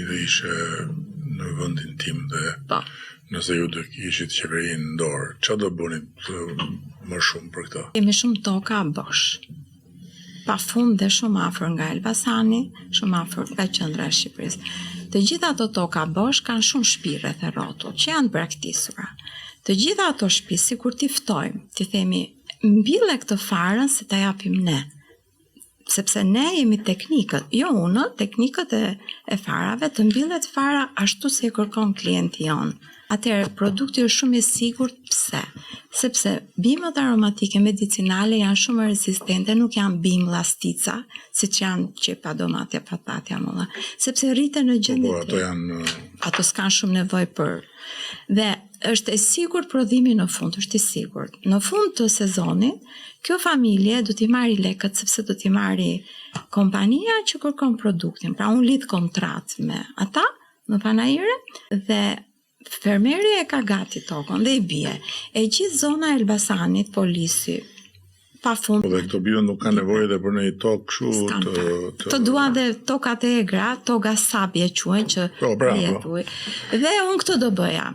dhe ishe në vendin tim dhe Po. nëse ju do kishit qeverinë në dorë, çfarë do bënit më shumë për këtë? Kemi shumë toka bosh. Pa fund dhe shumë afër nga Elbasani, shumë afër nga qendra e Shqipërisë. Të gjitha ato toka bosh kanë shumë shtëpi rreth e rrotull, që janë braktisura. Të gjitha ato shtëpi, sikur t'i ftojmë, t'i themi, mbille këtë farën se ta japim ne. Sepse ne jemi teknikët, jo unë, teknikët e farave, të mbillet fara ashtu si e kërkon klienti jonë. Atëherë, produkti është shumë i sigurt, pse? Sepse bimët aromatike medicinale janë shumë rezistente, nuk janë bimë lastica, siç janë qepa, domatja, patatja, molla, sepse rriten në gjendje të ato janë ato s'kan shumë nevojë për. Dhe është e sigurt prodhimi në fund, është i sigurt. Në fund të sezonit, kjo familje do t'i marri lekët sepse do t'i marri kompania që kërkon produktin. Pra unë lidh kontratë me ata në panajire dhe fermeri e ka gati tokën dhe i bie. E gjithë zona e Elbasanit, Polisi, pa fund. Dhe këto bimët nuk kanë nevojë edhe për një tokë kështu të duan dhe tokat e egra, toga sabje quhen që jetuj. Dhe unë këtë do bëja.